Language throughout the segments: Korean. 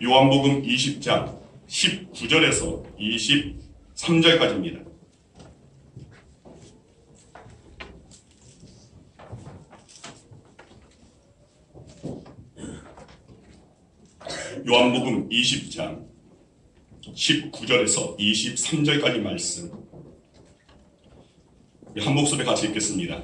요한복음 20장 19절에서 23절까지입니다. 요한복음 20장 19절에서 23절까지 말씀 한 목소리 같이 읽겠습니다.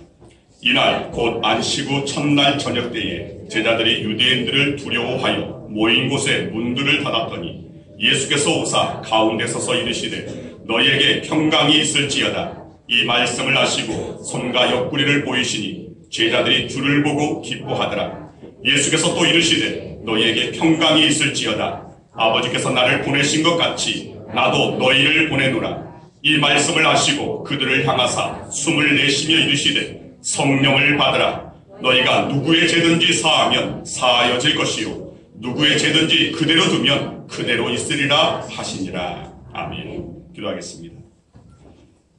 이날 곧 안식 후 첫날 저녁 때에 제자들이 유대인들을 두려워하여 모인 곳에 문들을 닫았더니 예수께서 오사 가운데 서서 이르시되 너희에게 평강이 있을지어다. 이 말씀을 하시고 손과 옆구리를 보이시니 제자들이 주를 보고 기뻐하더라. 예수께서 또 이르시되 너희에게 평강이 있을지어다. 아버지께서 나를 보내신 것 같이 나도 너희를 보내노라. 이 말씀을 하시고 그들을 향하사 숨을 내쉬며 이르시되 성령을 받으라. 너희가 누구의 죄든지 사하면 사하여질 것이요 누구의 죄든지 그대로 두면 그대로 있으리라 하시니라. 아멘. 기도하겠습니다.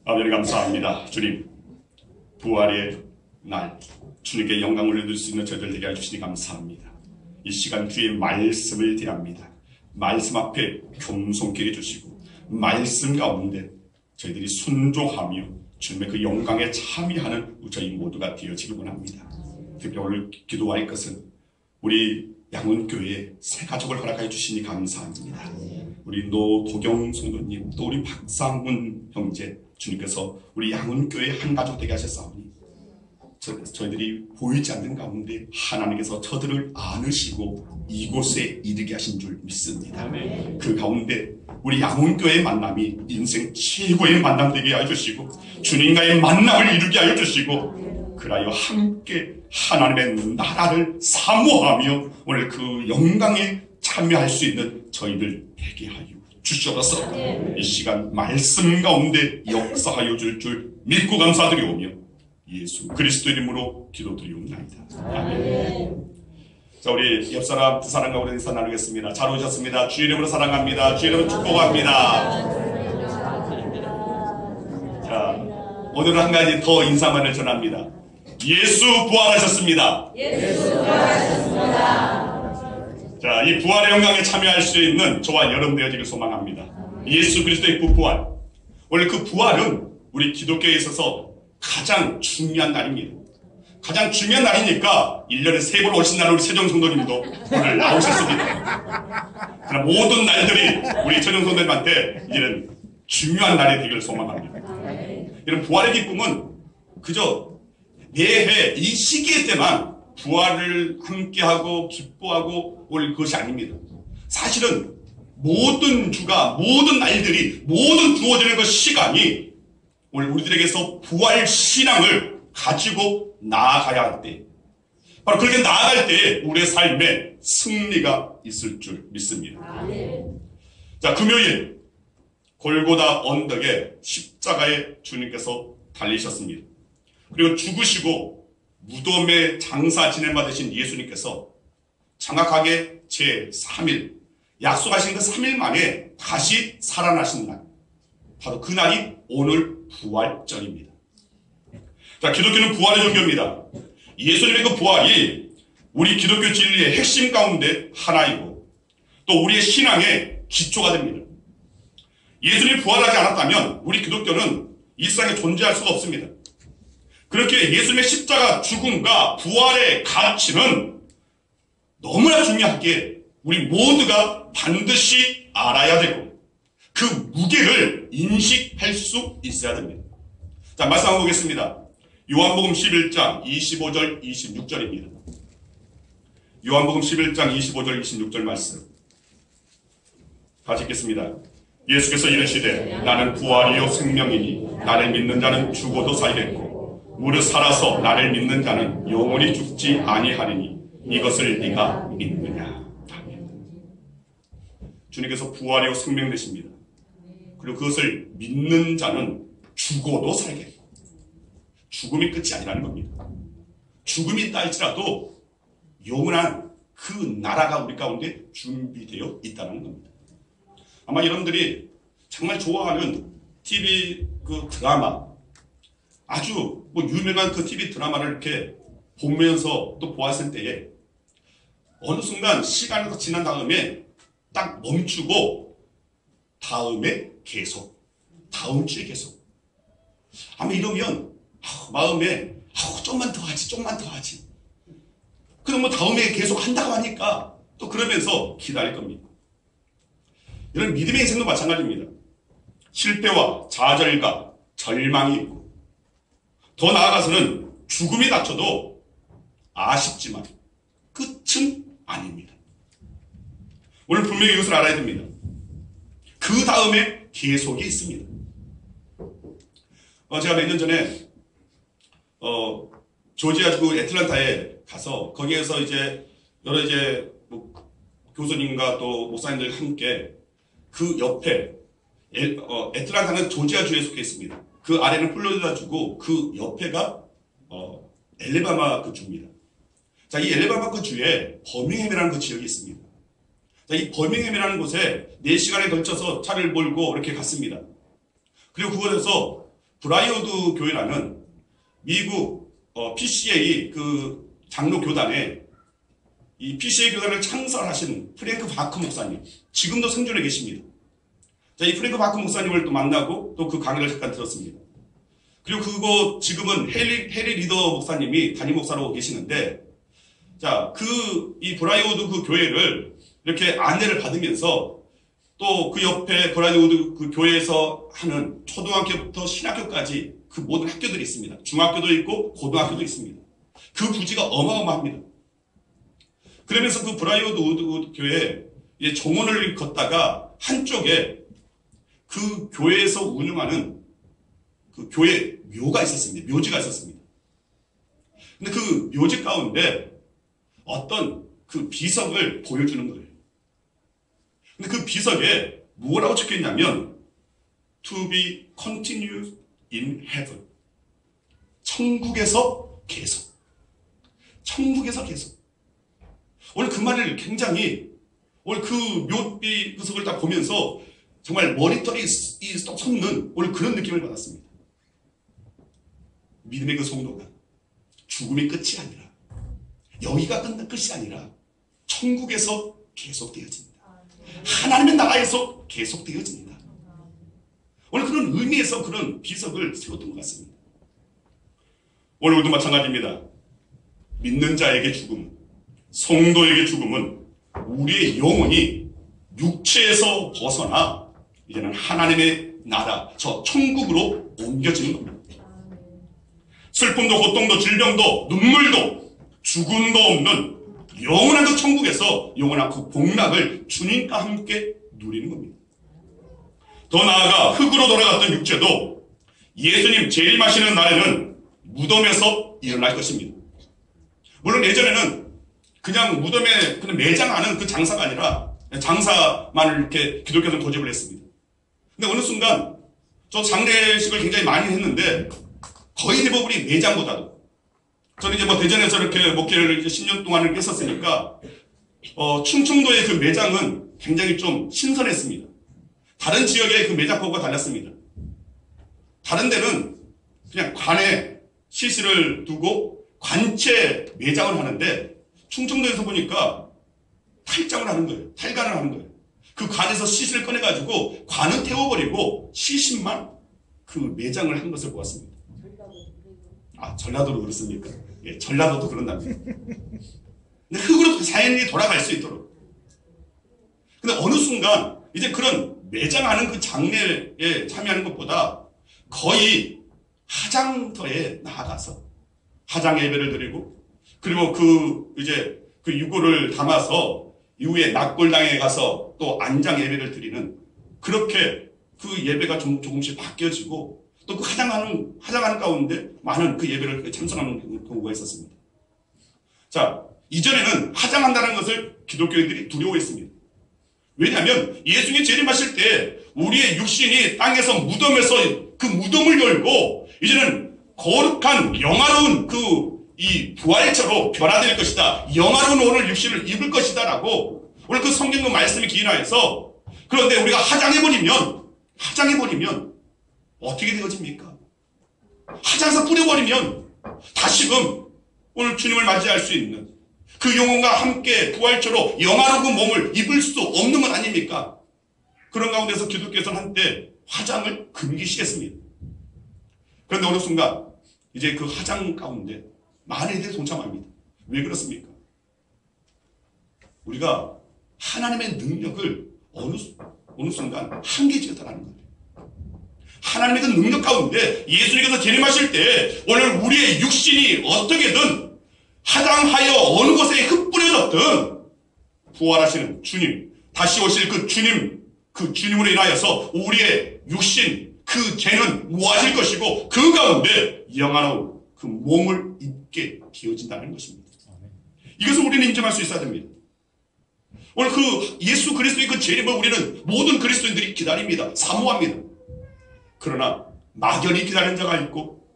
아버지 감사합니다. 주님, 부활의 날 주님께 영광을 올려드릴 수 있는 저희들 되게 해주시니 감사합니다. 이 시간 주의 말씀을 대합니다. 말씀 앞에 겸손케 해주시고 말씀 가운데 저희들이 순종하며 주님의 그 영광에 참여하는 저희 모두가 되어지길 원합니다. 특히 오늘 기도할 것은 우리 양훈교회 새 가족을 허락하여 주시니 감사합니다. 우리 노도경 성도님 또 우리 박상훈 형제 주님께서 우리 양훈교회 한 가족 되게 하셨사오니 저희들이 보이지 않는 가운데 하나님께서 저들을 안으시고 이곳에 이르게 하신 줄 믿습니다. 그 가운데 우리 양훈교회의 만남이 인생 최고의 만남 되게 하여 주시고 주님과의 만남을 이루게 하여 주시고 그라여 함께 하나님의 나라를 사모하며 오늘 그 영광에 참여할 수 있는 저희들 되게 하여 주시옵소서. 이 시간 말씀 가운데 역사하여 줄 믿고 감사드리오며 예수 그리스도 이름으로 기도드리옵나이다. 아멘. 자, 우리 옆사람 두 사람과 우리 인사 나누겠습니다. 잘 오셨습니다. 주의 이름으로 사랑합니다. 주의 이름으로 축복합니다. 자, 오늘은 한 가지 더 인사만을 전합니다. 예수 부활하셨습니다. 예수 부활하셨습니다. 자, 이 부활의 영광에 참여할 수 있는 저와 여러분 되어지길 소망합니다. 예수 그리스도의 부활. 원래 그 부활은 우리 기독교에 있어서 가장 중요한 날입니다. 가장 중요한 날이니까 1년에 3번 오신 날 우리 최정성도님도 오늘 나오셨습니다. 그러나 모든 날들이 우리 최정성도님한테 이제는 중요한 날이 되기를 소망합니다. 이런 부활의 기쁨은 그저 매해 이 시기에 때만 부활을 함께하고 기뻐하고 올 것이 아닙니다. 사실은 모든 주가 모든 날들이 모든 주어지는 그 시간이 오늘 우리들에게서 부활 신앙을 가지고 나아가야 할 때, 바로 그렇게 나아갈 때 우리의 삶에 승리가 있을 줄 믿습니다. 자, 금요일 골고다 언덕에 십자가에 주님께서 달리셨습니다. 그리고 죽으시고 무덤에 장사 지내받으신 예수님께서 정확하게 제3일 약속하신 그 3일 만에 다시 살아나신 날, 바로 그 날이 오늘 부활절입니다. 자, 기독교는 부활의 종교입니다. 예수님의 그 부활이 우리 기독교 진리의 핵심 가운데 하나이고 또 우리의 신앙의 기초가 됩니다. 예수님이 부활하지 않았다면 우리 기독교는 이 세상에 존재할 수가 없습니다. 그렇게 예수님의 십자가 죽음과 부활의 가치는 너무나 중요하게 우리 모두가 반드시 알아야 되고 그 무게를 인식할 수 있어야 됩니다. 자, 말씀 한번 보겠습니다. 요한복음 11장 25절 26절입니다. 요한복음 11장 25절 26절 말씀 같이 읽겠습니다. 예수께서 이르시되 나는 부활이요 생명이니 나를 믿는 자는 죽어도 살겠고 무릇 살아서 나를 믿는 자는 영원히 죽지 아니하리니 이것을 네가 믿느냐. 아멘. 주님께서 부활이요 생명 되십니다. 그리고 그것을 믿는 자는 죽어도 살겠고 죽음이 끝이 아니라는 겁니다. 죽음이 있다 할지라도 영원한 그 나라가 우리 가운데 준비되어 있다는 겁니다. 아마 여러분들이 정말 좋아하는 TV 그 드라마, 아주 뭐 유명한 그 TV 드라마를 이렇게 보면서 또 보았을 때에 어느 순간 시간이 더 지난 다음에 딱 멈추고 다음에 계속, 다음 주에 계속. 아마 이러면 마음에 좀만 더 하지, 좀만 더 하지. 그럼 뭐 다음에 계속 한다고 하니까 또 그러면서 기다릴 겁니다. 이런 믿음의 인생도 마찬가지입니다. 실패와 좌절과 절망이 있고, 더 나아가서는 죽음이 닥쳐도 아쉽지만 끝은 아닙니다. 오늘 분명히 이것을 알아야 됩니다. 그 다음에 계속이 있습니다. 제가 몇 년 전에 조지아주 애틀랜타에 가서 거기에서 이제 여러 뭐 교수님과 또 목사님들 함께 그 옆에 애틀랜타는 조지아주에 속해 있습니다. 그 아래는 플로리다주고 그 옆에가 엘레바마 그 주입니다. 자, 이 엘레바마 그 주에 버밍햄이라는 그 지역이 있습니다. 자, 이 버밍햄이라는 곳에 4시간에 걸쳐서 차를 몰고 이렇게 갔습니다. 그리고 그곳에서 브라이어드 교회라는 미국 PCA 그 장로 교단에 이 PCA 교단을 창설하신 프랭크 바크 목사님, 지금도 생존해 계십니다. 자, 이 프랭크 바크 목사님을 또 만나고 또 그 강의를 잠깐 들었습니다. 그리고 그곳 지금은 해리 리더 목사님이 담임 목사로 계시는데, 자, 이 브라이어드 그 교회를 이렇게 안내를 받으면서 또 그 옆에 브라이어드 그 교회에서 하는 초등학교부터 신학교까지 그 모든 학교들이 있습니다. 중학교도 있고 고등학교도 있습니다. 그 부지가 어마어마합니다. 그러면서 그 브라이어드 교회 정원을 걷다가 한쪽에 그 교회에서 운영하는 그 교회 묘가 있었습니다. 묘지가 있었습니다. 근데 그 묘지 가운데 어떤 그 비석을 보여주는 거예요. 근데 그 비석에 뭐라고 적혀 있냐면 To be continued in heaven. 천국에서 계속. 천국에서 계속. 오늘 그 말을 굉장히 오늘 그 묘비 비석을 딱 보면서 정말 머리털이 쏙 솟는 오늘 그런 느낌을 받았습니다. 믿음의 그 성도가 죽음이 끝이 아니라, 여기가 끝이 아니라 천국에서 계속되어집니다. 하나님의 나라에서 계속되어집니다. 오늘 그런 의미에서 그런 비석을 세웠던 것 같습니다. 오늘도 마찬가지입니다. 믿는 자에게 죽음, 성도에게 죽음은 우리의 영혼이 육체에서 벗어나 이제는 하나님의 나라, 저 천국으로 옮겨지는 겁니다. 슬픔도 고통도 질병도 눈물도 죽음도 없는 영원한 그 천국에서 영원한 그 복락을 주님과 함께 누리는 겁니다. 더 나아가 흙으로 돌아갔던 육체도 예수님 재림하시는 날에는 무덤에서 일어날 것입니다. 물론 예전에는 그냥 무덤에 그냥 매장하는 그 장사가 아니라 장사만 이렇게 기독교는 고집을 했습니다. 근데 어느 순간 저 장례식을 굉장히 많이 했는데 거의 대부분이 매장보다도, 저는 이제 뭐 대전에서 이렇게 목회를 이제 10년 동안을 했었으니까 충청도의 그 매장은 굉장히 좀 신선했습니다. 다른 지역의 그 매장법과 달랐습니다. 다른 데는 그냥 관에 시신을 두고 관채 매장을 하는데 충청도에서 보니까 탈장을 하는 거예요. 탈관을 하는 거예요. 그 관에서 시신을 꺼내가지고 관은 태워버리고 시신만 그 매장을 한 것을 보았습니다. 전라도로 그렇습니까? 예, 전라도도 그런답니다. 근데 흙으로 자연히 돌아갈 수 있도록. 근데 어느 순간 이제 그런 매장하는 그 장례에 참여하는 것보다 거의 화장터에 나아가서 화장 예배를 드리고, 그리고 이제 그 유골을 담아서 이후에 낙골당에 가서 또 안장 예배를 드리는, 그렇게 그 예배가 조금씩 바뀌어지고 또 그 화장하는 가운데 많은 그 예배를 참석하는 경우가 있었습니다. 자, 이전에는 화장한다는 것을 기독교인들이 두려워했습니다. 왜냐하면 예수님이 재림하실 때 우리의 육신이 땅에서 무덤에서 그 무덤을 열고 이제는 거룩한 영화로운 이 부활체로 변화될 것이다. 영화로운 오늘 육신을 입을 것이다 라고 오늘 그 성경의 말씀이 기인하여서, 그런데 우리가 화장해버리면 어떻게 되어집니까? 화장해서 뿌려버리면 다시금 오늘 주님을 맞이할 수 있는 그 영혼과 함께 부활처로 영화로운 몸을 입을 수 없는 건 아닙니까? 그런 가운데서 기독교에서는 한때 화장을 금기시했습니다. 그런데 어느 순간 이제 그 화장 가운데 많은 이들이 동참합니다. 왜 그렇습니까? 우리가 하나님의 능력을 어느 순간 한계 지었다는 거예요. 하나님의 그 능력 가운데 예수님께서 재림하실 때 오늘 우리의 육신이 어떻게든 하장하여 어느 곳에 흩뿌려졌든 부활하시는 주님, 다시 오실 그 주님, 그 주님으로 인하여서 우리의 육신, 그 죄는 모아질 것이고 그 가운데 영화로운 그 몸을 입게 되어진다는 것입니다. 이것을 우리는 인정할 수 있어야 됩니다. 오늘 그 예수 그리스도의 그 재림을 우리는 모든 그리스도인들이 기다립니다. 사모합니다. 그러나 막연히 기다리는 자가 있고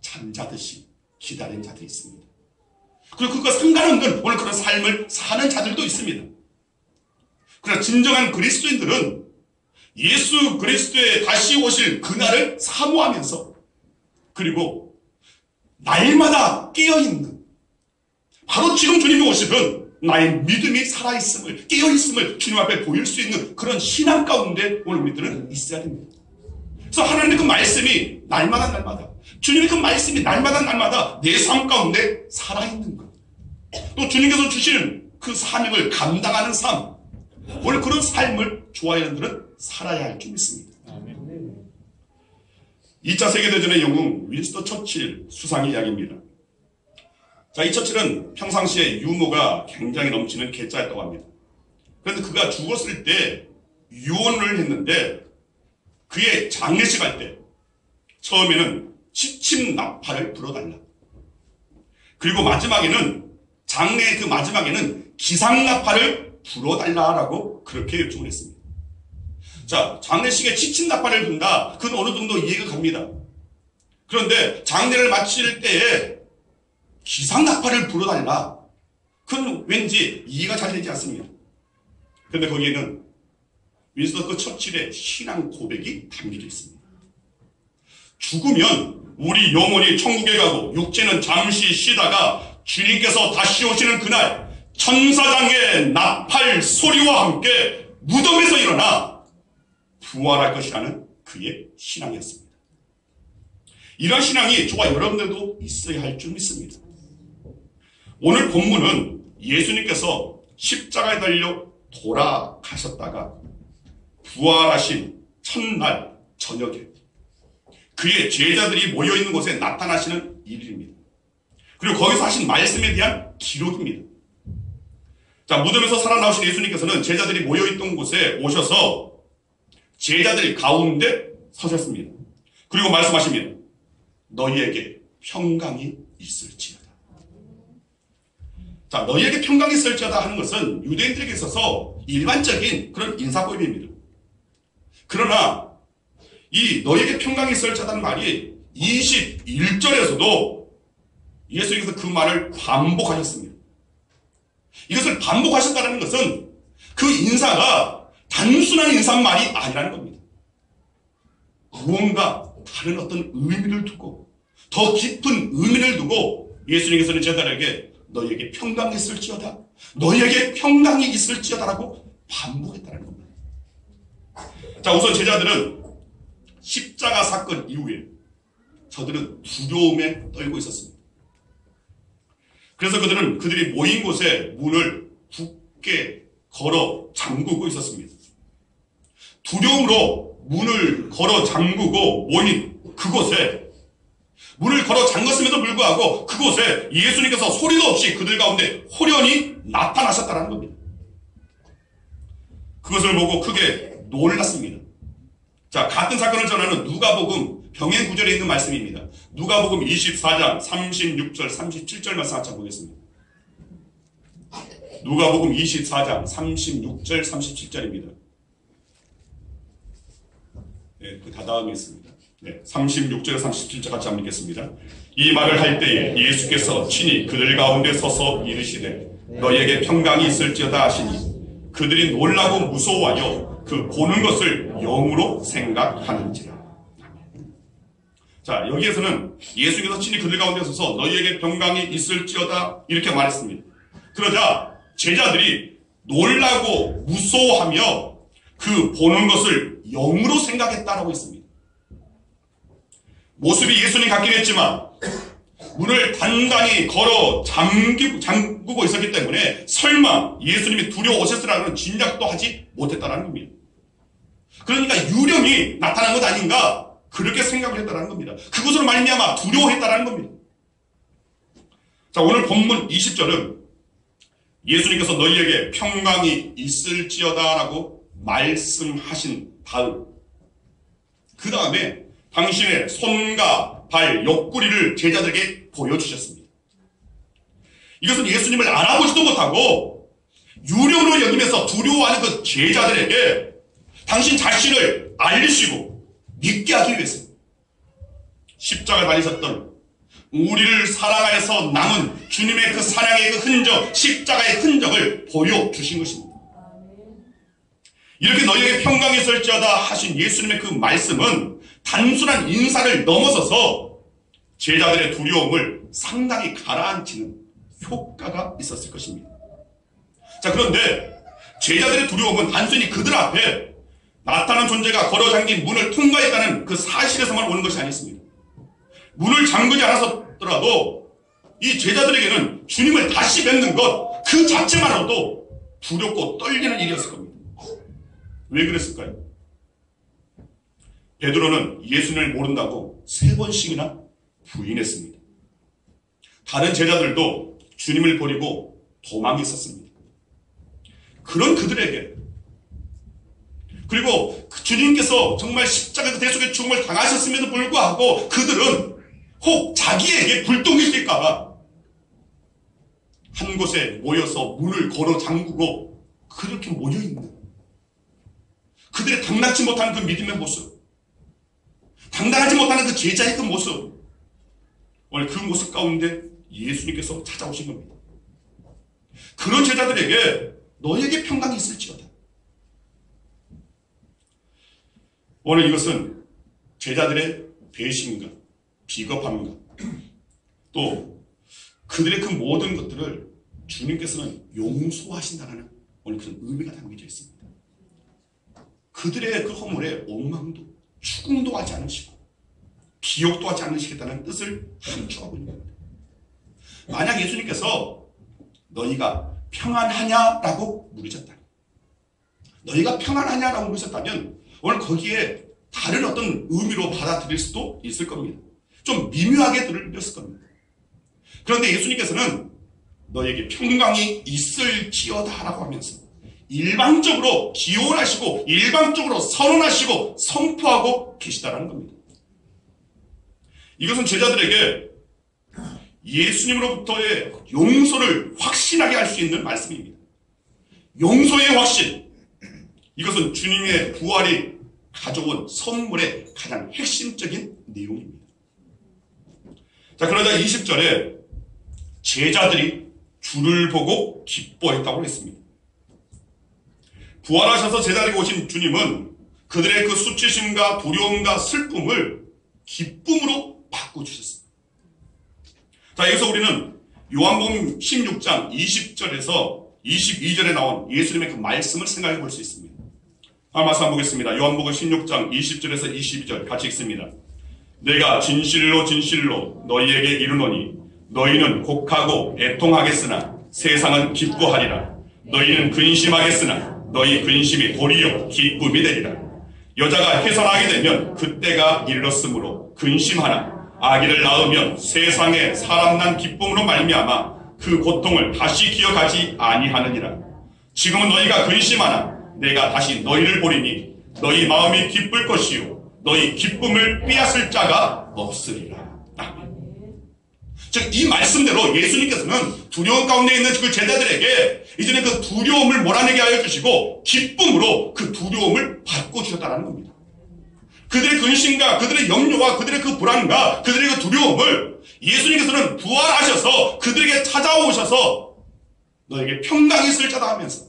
잠자듯이 기다리는 자들이 있습니다. 그리고 그것과 상관없는 오늘 그런 삶을 사는 자들도 있습니다. 그러나 진정한 그리스도인들은 예수 그리스도의 다시 오실 그날을 사모하면서 그리고 날마다 깨어있는 바로 지금 주님이 오시면 나의 믿음이 살아있음을 깨어있음을 주님 앞에 보일 수 있는 그런 신앙 가운데 오늘 우리들은 있어야 됩니다. 그래서 하나님의 그 말씀이 날마다 주님의 그 말씀이 날마다 내 삶 가운데 살아있는 것, 또 주님께서 주시는 그 사명을 감당하는 삶, 오늘 그런 삶을 좋아하는 살아야 할 줄 믿습니다. 2차 세계대전의 영웅 윈스턴 처칠 수상의 이야기입니다. 자, 이 처칠은 평상시에 유머가 굉장히 넘치는 괴짜였다고 합니다. 그런데 그가 죽었을 때 유언을 했는데 그의 장례식 할 때 처음에는 시침 나팔을 불어달라. 그리고 마지막에는 장례의 그 마지막에는 기상 나팔을 불어달라라고 그렇게 요청을 했습니다. 자, 장례식에 시침 나팔을 분다. 그건 어느 정도 이해가 갑니다. 그런데 장례를 마칠 때에 기상 나팔을 불어달라. 그건 왠지 이해가 잘 되지 않습니다. 그런데 거기에는 윈스턴 그 처칠의 신앙 고백이 담겨져 있습니다. 죽으면 우리 영혼이 천국에 가고 육체는 잠시 쉬다가 주님께서 다시 오시는 그날 천사장의 나팔 소리와 함께 무덤에서 일어나 부활할 것이라는 그의 신앙이었습니다. 이런 신앙이 저와 여러분들도 있어야 할 줄 믿습니다. 오늘 본문은 예수님께서 십자가에 달려 돌아가셨다가 부활하신 첫날 저녁에 그의 제자들이 모여있는 곳에 나타나시는 일입니다. 그리고 거기서 하신 말씀에 대한 기록입니다. 자, 무덤에서 살아나오신 예수님께서는 제자들이 모여있던 곳에 오셔서 제자들 가운데 서셨습니다. 그리고 말씀하십니다. 너희에게 평강이 있을지어다. 자, 너희에게 평강이 있을지어다 하는 것은 유대인들에게 있어서 일반적인 그런 인사고입입니다. 그러나 이 너희에게 평강이 있을지어다는 말이 21절에서도 예수님께서 그 말을 반복하셨습니다. 이것을 반복하셨다는 것은 그 인사가 단순한 인사말이 아니라는 겁니다. 무언가 다른 어떤 의미를 두고 더 깊은 의미를 두고 예수님께서는 제자들에게 너희에게 평강이 있을지어다, 너희에게 평강이 있을지어다라고 반복했다는 겁니다. 자, 우선 제자들은 십자가 사건 이후에 저들은 두려움에 떨고 있었습니다. 그래서 그들이 모인 곳에 문을 굳게 걸어 잠그고 있었습니다. 두려움으로 문을 걸어 잠그고 모인 그곳에 문을 걸어 잠갔음에도 불구하고 그곳에 예수님께서 소리도 없이 그들 가운데 호련히 나타나셨다는 겁니다. 그것을 보고 크게 놀랐습니다. 자, 같은 사건을 전하는 누가복음 병행 구절에 있는 말씀입니다. 누가복음 24장 36절 37절 말씀 한번 보겠습니다. 누가복음 24장 36절 37절입니다. 네, 그 다음에 있습니다. 네, 36절 37절 같이 한번 읽겠습니다. 이 말을 할 때에 예수께서 친히 그들 가운데 서서 이르시되 너희에게 평강이 있을지어다 하시니 그들이 놀라고 무서워하여 그 보는 것을 영으로 생각하는지라. 자, 여기에서는 예수께서 친히 그들 가운데 서서 너희에게 평강이 있을지어다 이렇게 말했습니다. 그러자 제자들이 놀라고 무서워하며 그 보는 것을 영으로 생각했다라고 했습니다. 모습이 예수님 같긴 했지만 문을 단단히 걸어 잠그고 있었기 때문에 설마 예수님이 두려워하셨으라는 짐작도 하지 못했다는 겁니다. 그러니까 유령이 나타난 것 아닌가 그렇게 생각을 했다는 겁니다. 그것으로 말미암아 두려워했다는 겁니다. 자, 오늘 본문 20절은 예수님께서 너희에게 평강이 있을지어다라고 말씀하신 다음 그 다음에 당신의 손과 발 옆구리를 제자들에게 보여주셨습니다. 이것은 예수님을 알아보지도 못하고 유령으로 여기면서 두려워하는 그 제자들에게 당신 자신을 알리시고 믿게 하기 위해서 십자가 달리셨던 우리를 사랑하여서 남은 주님의 그 사랑의 그 흔적, 십자가의 흔적을 보여주신 것입니다. 이렇게 너희에게 평강이 있을지어다 하신 예수님의 그 말씀은 단순한 인사를 넘어서서 제자들의 두려움을 상당히 가라앉히는 효과가 있었을 것입니다. 자, 그런데 제자들의 두려움은 단순히 그들 앞에 나타난 존재가 걸어 잠긴 문을 통과했다는 그 사실에서만 오는 것이 아니었습니다. 문을 잠그지 않았더라도 이 제자들에게는 주님을 다시 뵙는 것 그 자체만으로도 두렵고 떨리는 일이었을 겁니다. 왜 그랬을까요? 베드로는 예수님을 모른다고 3번씩이나 부인했습니다. 다른 제자들도 주님을 버리고 도망했었습니다. 그런 그들에게 그리고 주님께서 정말 십자가 그 대속의 죽음을 당하셨음에도 불구하고 그들은 혹 자기에게 불똥이 될까봐 한 곳에 모여서 문을 걸어 잠그고 그렇게 모여있는 그들의 당당치 못하는 그 믿음의 모습, 당당하지 못하는 그 제자의 그 모습, 오늘 그 모습 가운데 예수님께서 찾아오신 겁니다. 그런 제자들에게 너에게 평강이 있을지어다. 오늘 이것은 제자들의 배신과 비겁함과 또 그들의 그 모든 것들을 주님께서는 용서하신다는 오늘 그런 의미가 담겨져 있습니다. 그들의 그 허물에 엉망도 추궁도 하지 않으시고 기억도 하지 않으시겠다는 뜻을 함축하고 있는 겁니다. 만약 예수님께서 너희가 평안하냐라고 물으셨다. 너희가 평안하냐라고 물으셨다면 오늘 거기에 다른 어떤 의미로 받아들일 수도 있을 겁니다. 좀 미묘하게 들렸을 겁니다. 그런데 예수님께서는 너에게 평강이 있을지어다라고 하면서 일방적으로 기원하시고 일방적으로 선언하시고 선포하고 계시다라는 겁니다. 이것은 제자들에게 예수님으로부터의 용서를 확신하게 할 수 있는 말씀입니다. 용서의 확신, 이것은 주님의 부활이 가져온 선물의 가장 핵심적인 내용입니다. 자, 그러자 20절에 제자들이 주를 보고 기뻐했다고 했습니다. 부활하셔서 제자리에 오신 주님은 그들의 그 수치심과 두려움과 슬픔을 기쁨으로 바꿔주셨습니다. 자, 여기서 우리는 요한복음 16장 20절에서 22절에 나온 예수님의 그 말씀을 생각해 볼 수 있습니다. 말씀 보겠습니다. 요한복음 16장 20절에서 22절 같이 읽습니다. 내가 진실로 진실로 너희에게 이르노니 너희는 곡하고 애통하겠으나 세상은 기뻐하리라. 너희는 근심하겠으나 너희 근심이 도리어 기쁨이 되리라. 여자가 해산하게 되면 그때가 이르렀으므로 근심하나 아기를 낳으면 세상에 사람 난 기쁨으로 말미암아 그 고통을 다시 기억하지 아니하느니라. 지금은 너희가 근심하나 내가 다시 너희를 보리니 너희 마음이 기쁠 것이요 너희 기쁨을 빼앗을 자가 없으리라. 즉, 이 말씀대로 예수님께서는 두려움 가운데 있는 그 제자들에게 이제는 그 두려움을 몰아내게 하여 주시고 기쁨으로 그 두려움을 바꿔주셨다는 겁니다. 그들의 근심과 그들의 염려와 그들의 그 불안과 그들의 그 두려움을 예수님께서는 부활하셔서 그들에게 찾아오셔서 너에게 평강이 있을 자다 하면서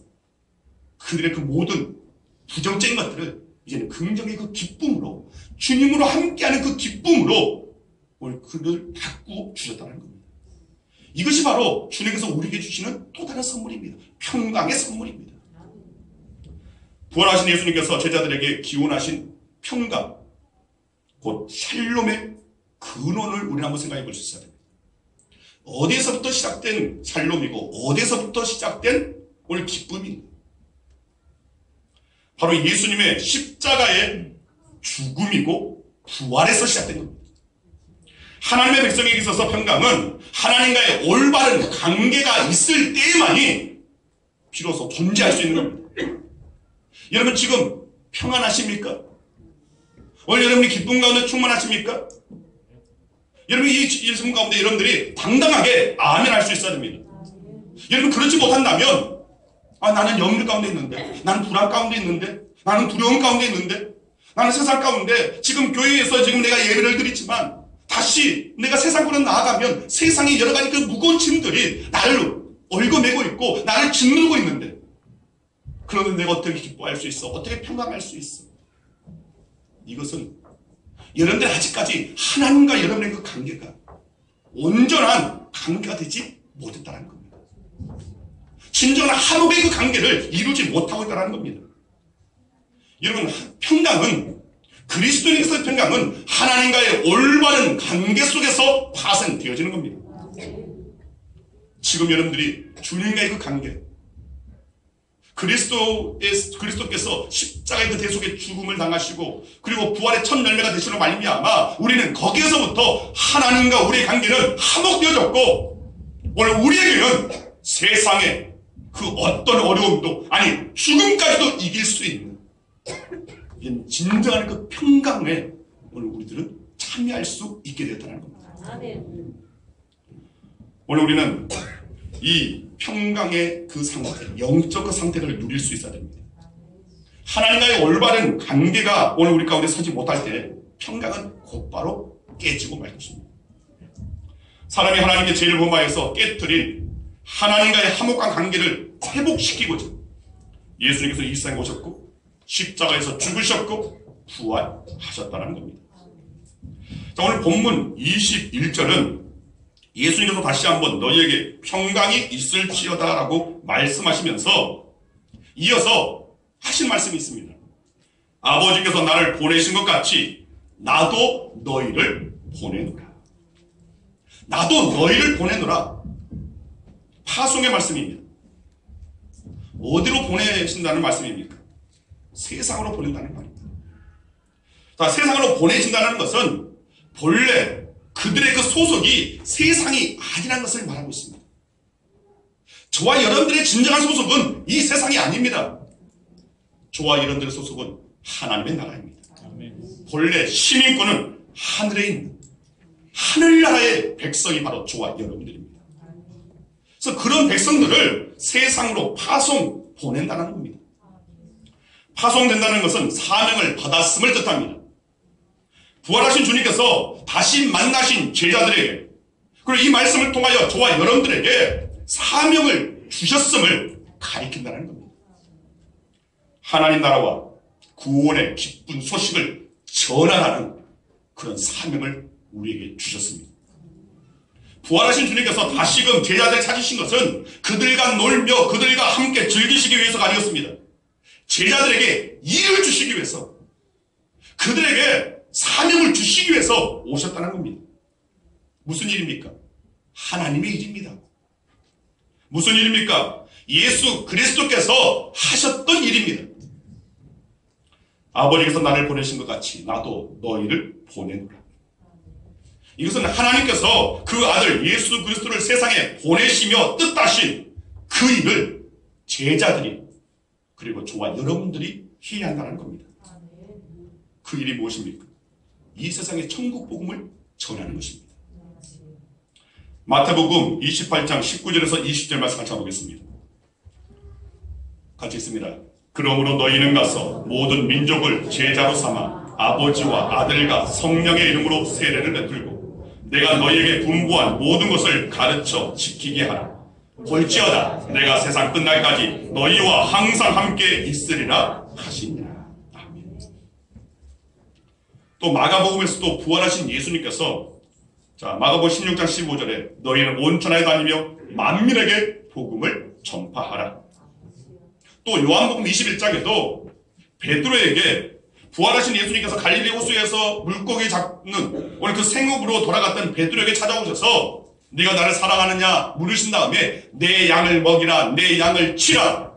그들의 그 모든 부정적인 것들을 이제는 긍정의 그 기쁨으로 주님으로 함께하는 그 기쁨으로 오늘 그를 바꾸어 주셨다는 겁니다. 이것이 바로 주님께서 우리에게 주시는 또 다른 선물입니다. 평강의 선물입니다. 부활하신 예수님께서 제자들에게 기원하신 평강, 곧 샬롬의 근원을 우리는 한번 생각해 볼 수 있어야 됩니다. 어디에서부터 시작된 샬롬이고 어디에서부터 시작된 오늘 기쁨입니다. 바로 예수님의 십자가의 죽음이고 부활에서 시작된 겁니다. 하나님의 백성에게 있어서 평강은 하나님과의 올바른 관계가 있을 때에만이 비로소 존재할 수 있는 겁니다. 여러분 지금 평안하십니까? 오늘 여러분이 기쁨 가운데 충만하십니까? 여러분 이 기쁨 가운데 여러분들이 당당하게 아멘 할 수 있어야 됩니다. 여러분 그렇지 못한다면 나는 염려 가운데 있는데, 나는 불안 가운데 있는데, 나는 두려움 가운데 있는데, 나는 세상 가운데 지금 교회에서 지금 내가 예배를 드리지만 다시 내가 세상으로 나아가면 세상의 여러 가지 그 무거운 짐들이 나를 얽어매고 있고 나를 짓누르고 있는데, 그러면 내가 어떻게 기뻐할 수 있어? 어떻게 평강할 수 있어? 이것은 여러분들 아직까지 하나님과 여러분의 그 관계가 온전한 관계가 되지 못했다는 겁니다. 진정한 하나님의 그 관계를 이루지 못하고 있다는 겁니다. 여러분 평강은 그리스도인에서의 평강은 하나님과의 올바른 관계 속에서 파생되어지는 겁니다. 지금 여러분들이 주님과의 그 관계, 그리스도께서 십자가의 그 대속의 죽음을 당하시고 그리고 부활의 첫 열매가 되시는 말미암아 우리는 거기에서부터 하나님과 우리의 관계는 화목되어졌고 오늘 우리에게는 세상의 그 어떤 어려움도 아니 죽음까지도 이길 수 있는 진정한 그 평강에 오늘 우리들은 참여할 수 있게 되었다는 겁니다. 오늘 우리는 이 평강의 그 상태, 영적 그 상태를 누릴 수 있어야 됩니다. 하나님과의 올바른 관계가 오늘 우리 가운데 서지 못할 때 평강은 곧바로 깨지고 말 것입니다. 사람이 하나님의 죄를 범하여서 깨뜨린 하나님과의 화목한 관계를 회복시키고자 예수님께서 이 세상에 오셨고 십자가에서 죽으셨고 부활하셨다는 겁니다. 자, 오늘 본문 21절은 예수님께서 다시 한번 너희에게 평강이 있을지어다 라고 말씀하시면서 이어서 하신 말씀이 있습니다. 아버지께서 나를 보내신 것 같이 나도 너희를 보내노라. 나도 너희를 보내노라. 파송의 말씀입니다. 어디로 보내신다는 말씀입니까? 세상으로 보낸다는 말입니다. 자, 세상으로 보내신다는 것은 본래 그들의 그 소속이 세상이 아니라는 것을 말하고 있습니다. 저와 여러분들의 진정한 소속은 이 세상이 아닙니다. 저와 여러분들의 소속은 하나님의 나라입니다. 본래 시민권은 하늘에 있는 하늘나라의 백성이 바로 저와 여러분들입니다. 그래서 그런 백성들을 세상으로 파송 보낸다는 겁니다. 파송된다는 것은 사명을 받았음을 뜻합니다. 부활하신 주님께서 다시 만나신 제자들에게 그리고 이 말씀을 통하여 저와 여러분들에게 사명을 주셨음을 가리킨다는 겁니다. 하나님 나라와 구원의 기쁜 소식을 전하라는 그런 사명을 우리에게 주셨습니다. 부활하신 주님께서 다시금 제자들을 찾으신 것은 그들과 놀며 그들과 함께 즐기시기 위해서가 아니었습니다. 제자들에게 일을 주시기 위해서 그들에게 사명을 주시기 위해서 오셨다는 겁니다. 무슨 일입니까? 하나님의 일입니다. 무슨 일입니까? 예수 그리스도께서 하셨던 일입니다. 아버지께서 나를 보내신 것 같이 나도 너희를 보내노라. 이것은 하나님께서 그 아들 예수 그리스도를 세상에 보내시며 뜻하신 그 일을 제자들이 그리고 저와 여러분들이 해야 한다는 겁니다. 그 일이 무엇입니까? 이 세상의 천국 복음을 전하는 것입니다. 마태복음 28장 19절에서 20절 말씀 같이 보겠습니다. 같이 있습니다. 그러므로 너희는 가서 모든 민족을 제자로 삼아 아버지와 아들과 성령의 이름으로 세례를 베풀고 내가 너희에게 분부한 모든 것을 가르쳐 지키게 하라. 볼지어다 내가 세상 끝날까지 너희와 항상 함께 있으리라 하시니라. 아멘. 또 마가복음에서도 부활하신 예수님께서 자, 마가복음 16장 15절에 너희는 온 천하에 다니며 만민에게 복음을 전파하라. 또 요한복음 21장에도 베드로에게 부활하신 예수님께서 갈릴리 호수에서 물고기 잡는 오늘 그 생업으로 돌아갔던 베드로에게 찾아오셔서 네가 나를 사랑하느냐 물으신 다음에 내 양을 먹이라, 내 양을 치라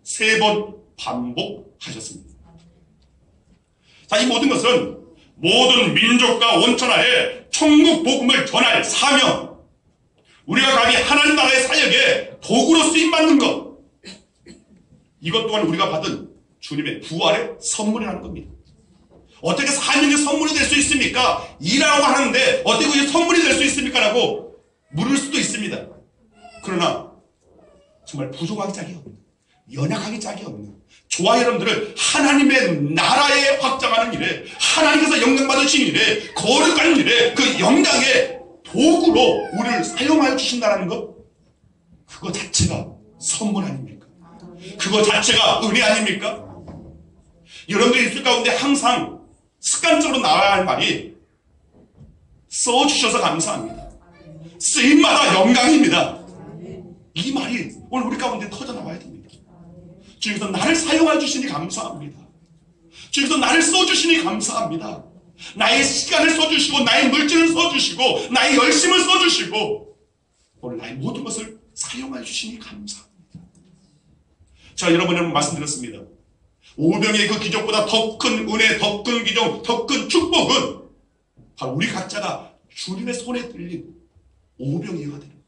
3번 반복하셨습니다. 자, 이 모든 것은 모든 민족과 온 천하에 천국 복음을 전할 사명, 우리가 감히 하나님 나라의 사역에 도구로 쓰임받는 것, 이것 또한 우리가 받은 주님의 부활의 선물이라는 겁니다. 어떻게 사명의 선물이 될 수 있습니까? 일하라고 하는데 어떻게 그게 선물이 될 수 있습니까? 라고 물을 수도 있습니다. 그러나 정말 부족하기 짝이 없는, 연약하기 짝이 없는 저와 여러분들을 하나님의 나라에 확장하는 일에, 하나님께서 영광받으신 일에, 거룩한 일에, 그 영광의 도구로 우리를 사용하여 주신다는 것, 그거 자체가 선물 아닙니까? 그거 자체가 은혜 아닙니까? 여러분들의 입술 가운데 항상 습관적으로 나와야 할 말이 써주셔서 감사합니다. 쓰임마다 영광입니다. 이 말이 오늘 우리 가운데 터져나와야 됩니다. 주님께서 나를 사용해 주시니 감사합니다. 주님께서 나를 써주시니 감사합니다. 나의 시간을 써주시고 나의 물질을 써주시고 나의 열심을 써주시고 오늘 나의 모든 것을 사용해 주시니 감사합니다. 자, 여러분에게 말씀드렸습니다. 오병의 그 기적보다 더 큰 은혜, 더 큰 기적, 더 큰 축복은 바로 우리 각자가 주님의 손에 들린 오병이어야 되는 거예요.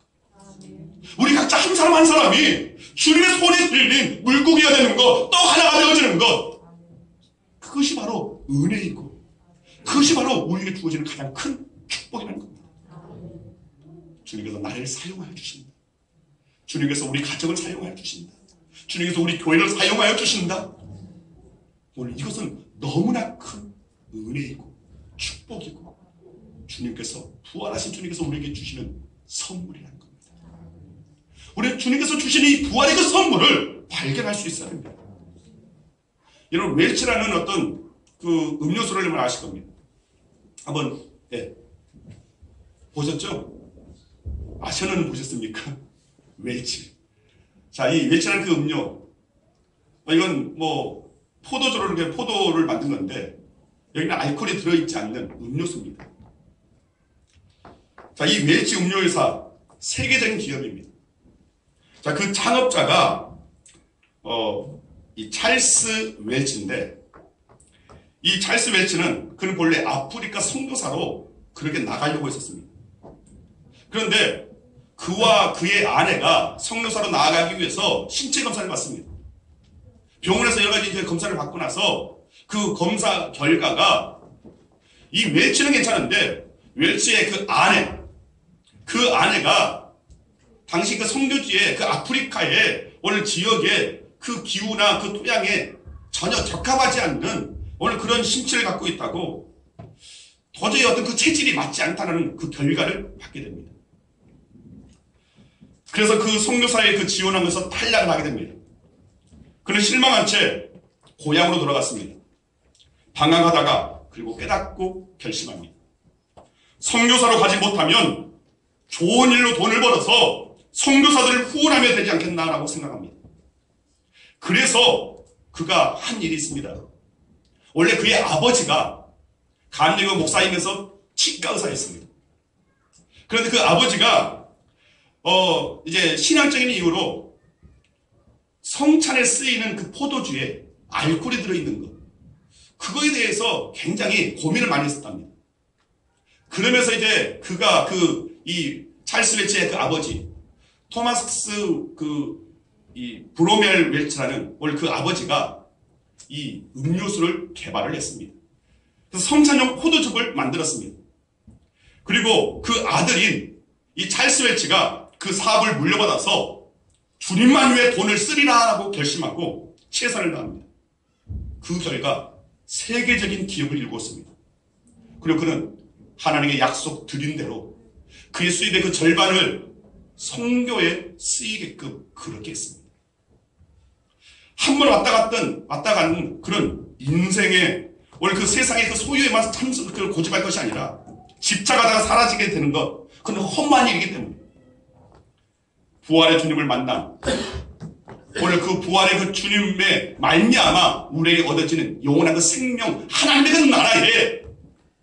우리 각자 한 사람 한 사람이 주님의 손에 들린 물고기가 되는 것, 떡 하나가 되어지는 것, 그것이 바로 은혜이고 그것이 바로 우리에게 주어지는 가장 큰 축복이라는 겁니다. 주님께서 나를 사용하여 주신다. 주님께서 우리 가정을 사용하여 주신다. 주님께서 우리 교회를 사용하여 주신다. 오늘 이것은 너무나 큰 은혜이고 축복이고 주님께서, 부활하신 주님께서 우리에게 주시는 선물이라는 겁니다. 우리 주님께서 주시는 이 부활의 그 선물을 발견할 수 있어야 합니다. 여러분, 웰치라는 어떤 그 음료수를 여러분 아실 겁니다. 한번 보셨죠? 저는 보셨습니까? 웰치. 자, 이 웰치라는 그 음료, 이건 뭐 포도주로 이렇게 포도를 만든 건데 여기는 알코올이 들어있지 않는 음료수입니다. 자, 이 웰치 음료회사 세계적인 기업입니다. 자, 그 창업자가 이 찰스 웰치인데, 이 찰스 웰치는 그는 본래 아프리카 선교사로 그렇게 나가려고 했었습니다. 그런데 그와 그의 아내가 선교사로 나아가기 위해서 신체 검사를 받습니다. 병원에서 여러 가지 이제 검사를 받고 나서 그 검사 결과가 이 웰치는 괜찮은데 웰치의 그 아내가 당시 그 선교지의 그 아프리카의 오늘 지역의 그 기후나 그 토양에 전혀 적합하지 않는 오늘 그런 신체를 갖고 있다고, 도저히 어떤 그 체질이 맞지 않다는 그 결과를 받게 됩니다. 그래서 그 선교사의 그 지원하면서 탈락을 하게 됩니다. 그는 실망한 채 고향으로 돌아갔습니다. 방황하다가 그리고 깨닫고 결심합니다. 선교사로 가지 못하면 좋은 일로 돈을 벌어서 선교사들을 후원하면 되지 않겠나라고 생각합니다. 그래서 그가 한 일이 있습니다. 원래 그의 아버지가 감리교 목사이면서 치과 의사였습니다. 그런데 그 아버지가 이제 신앙적인 이유로 성찬에 쓰이는 그 포도주에 알코올이 들어있는 것, 그거에 대해서 굉장히 고민을 많이 했었답니다. 그러면서 이제 그가 이 찰스 웰치의 그 아버지 토마스 이 브로멜 웰치라는 원래 그 아버지가 이 음료수를 개발을 했습니다. 그래서 성찬용 포도즙을 만들었습니다. 그리고 그 아들인 이 찰스 웰치가 그 사업을 물려받아서 주님만 위해 돈을 쓰리라라고 결심하고 최선을 다합니다. 그 결과 세계적인 기업을 일구었습니다. 그리고 그는 하나님의 약속 드린 대로 그의 수입의 그 절반을 선교에 쓰이게끔 그렇게 했습니다. 한 번 왔다 가는 그런 인생의 원래 그 세상의 그 소유에만 고집할 것이 아니라 십자가가 사라지게 되는 것, 그건 험한 일이기 때문에 부활의 주님을 만나 오늘 그 부활의 그 주님의 말미암아 우리에게 얻어지는 영원한 그 생명, 하나님의 그 나라에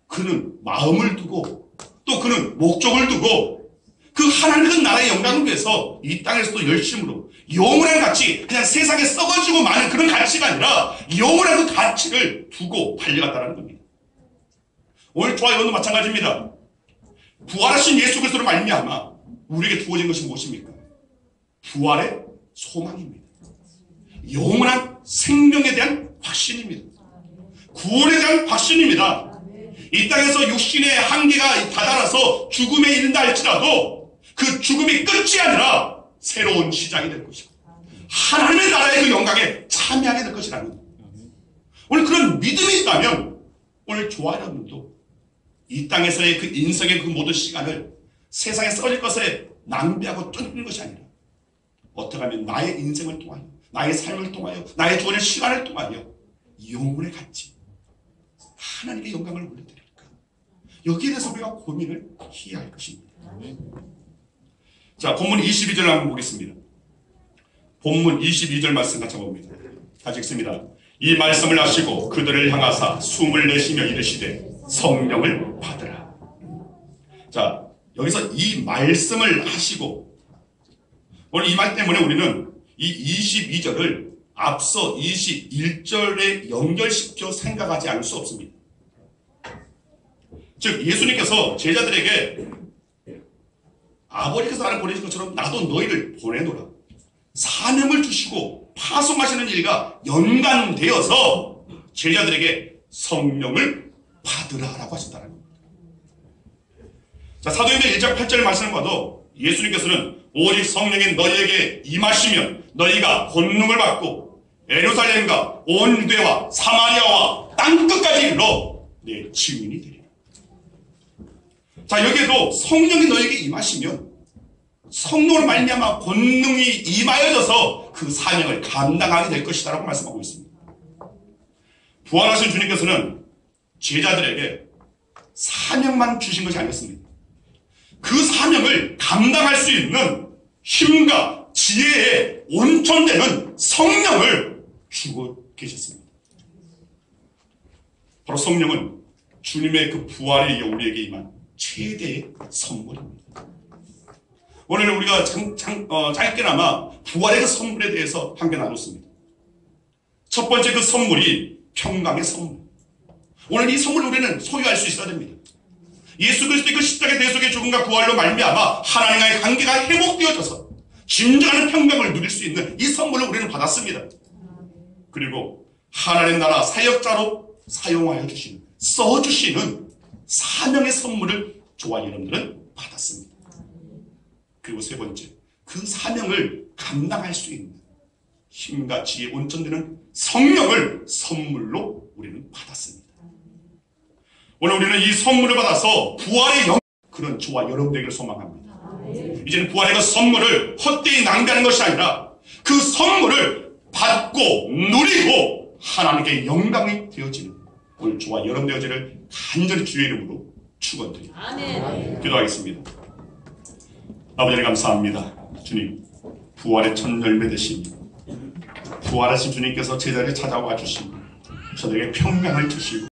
그는 마음을 두고 또 그는 목적을 두고 그 하나님의 그 나라의 영광을 위해서 이 땅에서도 열심으로 영원한 가치, 그냥 세상에 썩어지고 마는 그런 가치가 아니라 영원한 그 가치를 두고 달려갔다는 겁니다. 오늘 저와 여러분도 마찬가지입니다. 부활하신 예수 그리스도로 말미암아 우리에게 주어진 것이 무엇입니까? 부활의 소망입니다. 영원한 생명에 대한 확신입니다. 구원에 대한 확신입니다. 이 땅에서 육신의 한계가 다다라서 죽음에 이른다 할지라도 그 죽음이 끝이 아니라 새로운 시작이 될 것이고 하나님의 나라의 그 영광에 참여하게 될 것이라는 겁니다. 오늘 그런 믿음이 있다면 오늘 저와 여러분도 이 땅에서의 그 인생의 그 모든 시간을 세상에 썩을 것에 낭비하고 쫓는 것이 아니라 어떻게 하면 나의 인생을 통하여 나의 삶을 통하여 나의 주어진 시간을 통하여 영혼의 가치 하나님의 영광을 올려드릴까, 여기에 대해서 우리가 고민을 해야 할 것입니다. 자, 본문 22절 한번 보겠습니다. 본문 22절 말씀 같이 봅니다. 같이 읽습니다. 이 말씀을 하시고 그들을 향하사 숨을 내쉬며 이르시되 성령을 받으라. 자, 여기서 이 말씀을 하시고, 오늘 이 말 때문에 우리는 이 22절을 앞서 21절에 연결시켜 생각하지 않을 수 없습니다. 즉 예수님께서 제자들에게 아버지께서 나를 보내신 것처럼 나도 너희를 보내노라, 사명을 주시고 파송하시는 일과 연관되어서 제자들에게 성령을 받으라라고 하셨다는 겁니다. 자, 사도행전 1장 8절 말씀을 봐도 예수님께서는 오직 성령이 너희에게 임하시면 너희가 권능을 받고 예루살렘과 온 유대와 사마리아와 땅끝까지 이르러 내 증인이 되리라. 자, 여기에도 성령이 너희에게 임하시면 성령으로 말미암아 권능이 임하여져서 그 사명을 감당하게 될 것이다 라고 말씀하고 있습니다. 부활하신 주님께서는 제자들에게 사명만 주신 것이 아니었습니다. 그 사명을 감당할 수 있는 힘과 지혜에 온천되는 성령을 주고 계셨습니다. 바로 성령은 주님의 그 부활에 이어 우리에게 임한 최대의 선물입니다. 오늘 우리가 짧게나마 부활의 그 선물에 대해서 함께 나눴습니다. 첫 번째 그 선물이 평강의 선물. 오늘 이 선물을 우리는 소유할 수 있어야 됩니다. 예수 그리스도의 그 십자가의 대속의 죽음과 부활로 말미암아 하나님과의 관계가 회복되어져서 진정한 평강을 누릴 수 있는 이 선물을 우리는 받았습니다. 그리고 하나님 나라 사역자로 사용하여 주시는, 써주시는 사명의 선물을 저와 여러분들은 받았습니다. 그리고 세 번째, 그 사명을 감당할 수 있는 힘과 지혜에 온전되는 성령을 선물로 우리는 받았습니다. 오늘 우리는 이 선물을 받아서 부활의 그런 저와 여러분들에게 소망합니다. 이제는 부활의 그 선물을 헛되이 낭비하는 것이 아니라 그 선물을 받고 누리고 하나님께 영광이 되어지는 오늘 저와 여러분 되어지를 간절히 주의 이름으로 축원드립니다. 기도하겠습니다. 아버지 감사합니다. 주님, 부활의 첫 열매 되신 부활하신 주님께서 제자리에 찾아와 주시고 저들에게 평강을 주시고